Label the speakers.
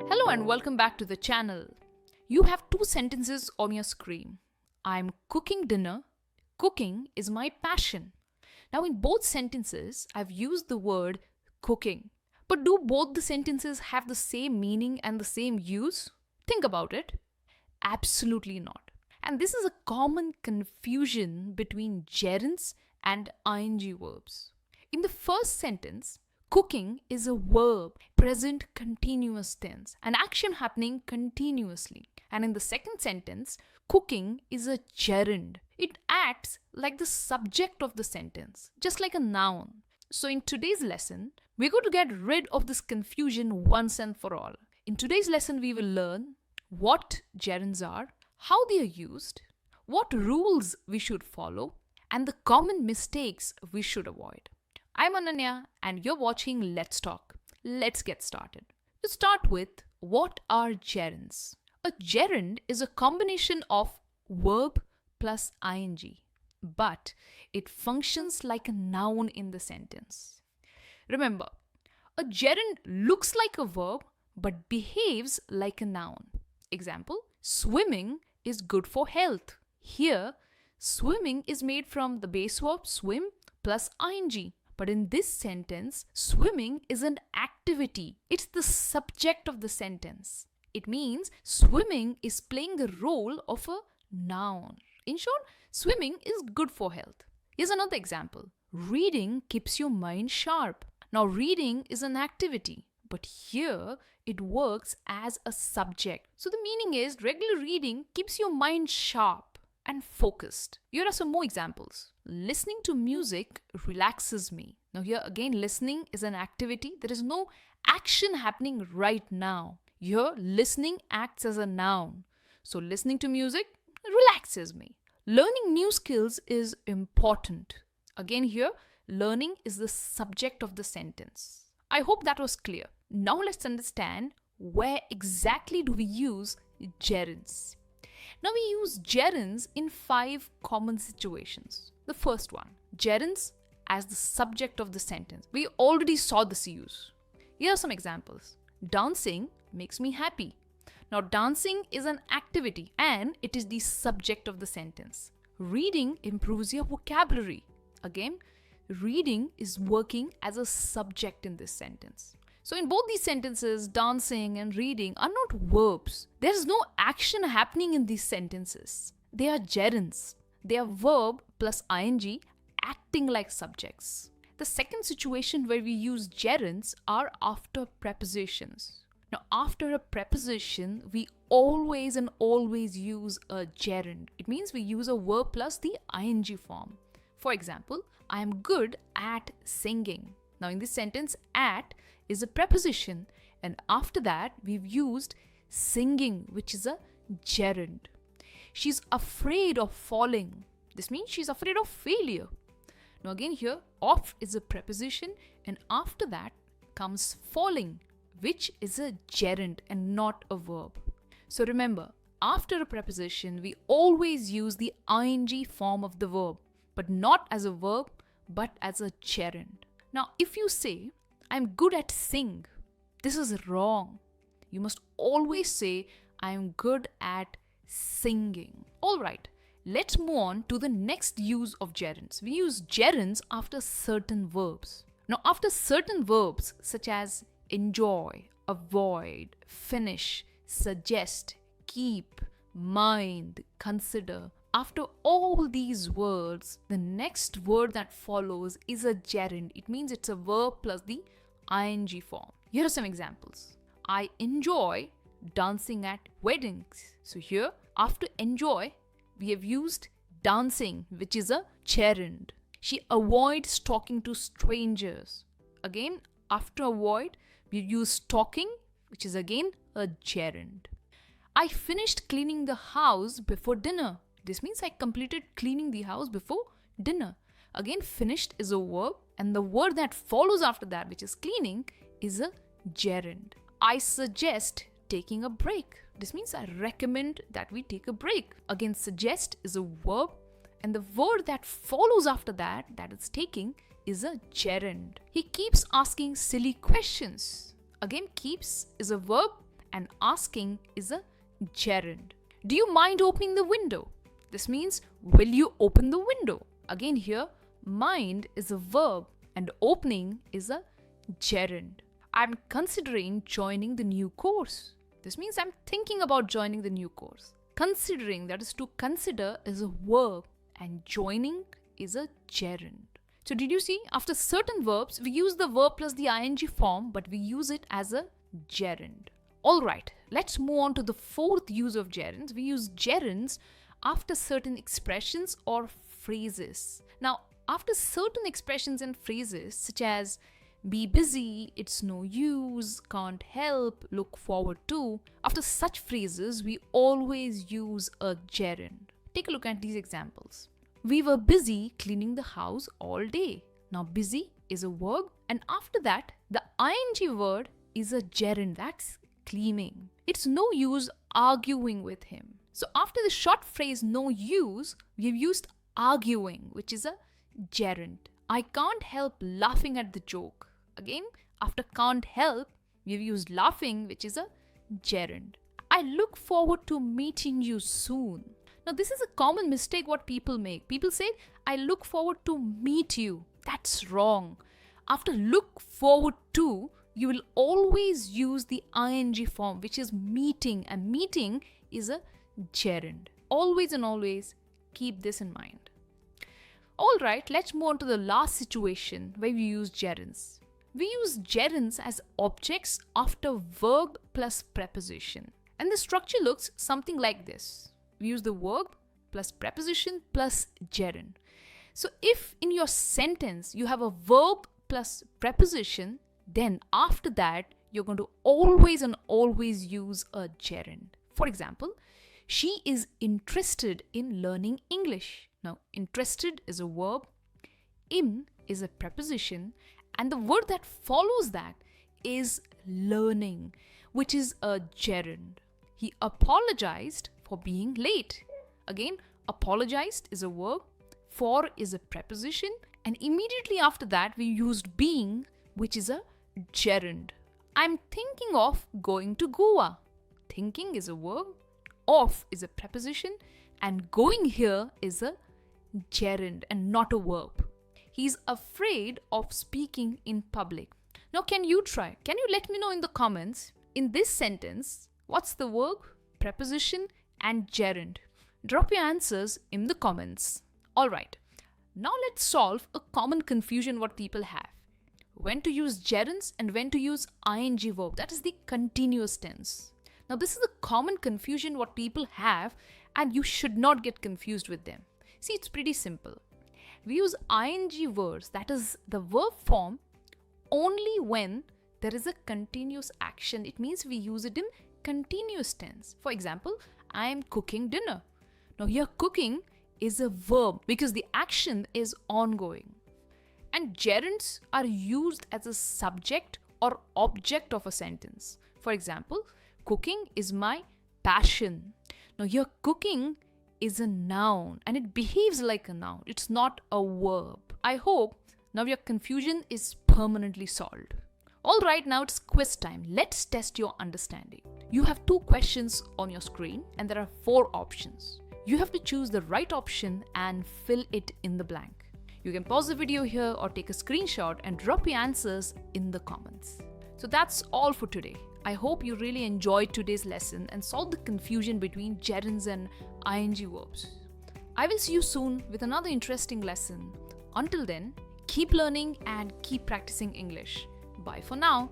Speaker 1: Hello and welcome back to the channel. You have two sentences on your screen. I'm cooking dinner. Cooking is my passion. Now in both sentences, I've used the word cooking. But do both the sentences have the same meaning and the same use? Think about it. Absolutely not. And this is a common confusion between gerunds and ing verbs. In the first sentence, cooking is a verb, present continuous tense, an action happening continuously. And in the second sentence, cooking is a gerund. It acts like the subject of the sentence, just like a noun. So in today's lesson, we're going to get rid of this confusion once and for all. In today's lesson, we will learn what gerunds are, how they are used, what rules we should follow, and the common mistakes we should avoid. I'm Ananya and you're watching Let's Talk. Let's get started. To start with, what are gerunds? A gerund is a combination of verb plus ing, but it functions like a noun in the sentence. Remember, a gerund looks like a verb but behaves like a noun. Example, swimming is good for health. Here, swimming is made from the base verb swim plus ing. But in this sentence, swimming is an activity. It's the subject of the sentence. It means swimming is playing the role of a noun. In short, swimming is good for health. Here's another example. Reading keeps your mind sharp. Now, reading is an activity, but here it works as a subject. So the meaning is regular reading keeps your mind sharp and focused. Here are some more examples. Listening to music relaxes me. Now here again, listening is an activity. There is no action happening right now. Here, listening acts as a noun. So listening to music relaxes me. Learning new skills is important. Again here, learning is the subject of the sentence. I hope that was clear. Now let's understand where exactly do we use gerunds. Now we use gerunds in 5 common situations. The first one, gerunds as the subject of the sentence. We already saw this use. Here are some examples. Dancing makes me happy. Now dancing is an activity and it is the subject of the sentence. Reading improves your vocabulary. Again, reading is working as a subject in this sentence. So in both these sentences, dancing and reading are not verbs. There is no action happening in these sentences. They are gerunds. They are verb plus ing acting like subjects. The second situation where we use gerunds are after prepositions. Now after a preposition, we always use a gerund. It means we use a verb plus the ing form. For example, I am good at singing. Now in this sentence, at is a preposition, and after that we've used singing, which is a gerund. She's afraid of falling. This means she's afraid of failure. Now again here, of is a preposition, and after that comes falling, which is a gerund and not a verb. So remember, after a preposition, we always use the ing form of the verb, but not as a verb, but as a gerund. Now if you say, I'm good at sing, this is wrong. You must always say, I'm good at singing. Alright, let's move on to the next use of gerunds. We use gerunds after certain verbs. Now after certain verbs such as enjoy, avoid, finish, suggest, keep, mind, consider, after all these words, the next word that follows is a gerund. It means it's a verb plus the ing form. Here are some examples. I enjoy dancing at weddings. So here, after enjoy, we have used dancing, which is a gerund. She avoids talking to strangers. Again, after avoid, we use talking, which is again a gerund. I finished cleaning the house before dinner. This means I completed cleaning the house before dinner. Again, finished is a verb, and the word that follows after that, which is cleaning, is a gerund. I suggest taking a break. This means I recommend that we take a break. Again, suggest is a verb, and the word that follows after that is taking, is a gerund. He keeps asking silly questions. Again, keeps is a verb and asking is a gerund. Do you mind opening the window? This means, will you open the window? Again here, mind is a verb and opening is a gerund. I'm considering joining the new course. This means I'm thinking about joining the new course. Considering, that is to consider, is a verb and joining is a gerund. So did you see, after certain verbs, we use the verb plus the ing form, but we use it as a gerund. Alright, let's move on to the fourth use of gerunds. We use gerunds after certain expressions or phrases. Now, after certain expressions and phrases such as be busy, it's no use, can't help, look forward to, after such phrases, we always use a gerund. Take a look at these examples. We were busy cleaning the house all day. Now, busy is a verb, and after that, the ing word is a gerund. That's cleaning. It's no use arguing with him. So, after the short phrase no use, we've used arguing, which is a gerund. I can't help laughing at the joke. Again, after can't help, we've used laughing, which is a gerund. I look forward to meeting you soon. Now, this is a common mistake what people make. People say, I look forward to meet you. That's wrong. After look forward to, you will always use the ing form, which is meeting, and meeting is a gerund. Always and always keep this in mind. Alright, let's move on to the last situation where we use gerunds. We use gerunds as objects after verb plus preposition. And the structure looks something like this. We use the verb plus preposition plus gerund. So if in your sentence you have a verb plus preposition, then after that you're going to always and always use a gerund. For example, she is interested in learning English. Now, interested is a verb, in is a preposition, and the word that follows that is learning, which is a gerund. He apologized for being late. Again, apologized is a verb, for is a preposition, and immediately after that we used being, which is a gerund. I'm thinking of going to Goa. Thinking is a verb, of is a preposition, and going here is a gerund and not a verb. He's afraid of speaking in public. Now, can you try? Can you let me know in the comments, in this sentence, what's the verb, preposition, and gerund? Drop your answers in the comments. Alright, now let's solve a common confusion what people have. When to use gerunds and when to use ing verb, that is the continuous tense. Now, this is the common confusion what people have, and you should not get confused with them. See, it's pretty simple. We use ing verbs, that is the verb form, only when there is a continuous action. It means we use it in continuous tense. For example, I am cooking dinner. Now here cooking is a verb because the action is ongoing. And gerunds are used as a subject or object of a sentence. For example, cooking is my passion. Now here cooking is a noun and it behaves like a noun. It's not a verb. I hope now your confusion is permanently solved. Alright, now it's quiz time. Let's test your understanding. You have 2 questions on your screen and there are 4 options. You have to choose the right option and fill it in the blank. You can pause the video here or take a screenshot and drop your answers in the comments. So that's all for today. I hope you really enjoyed today's lesson and solved the confusion between gerunds and ing verbs. I will see you soon with another interesting lesson. Until then, keep learning and keep practicing English. Bye for now.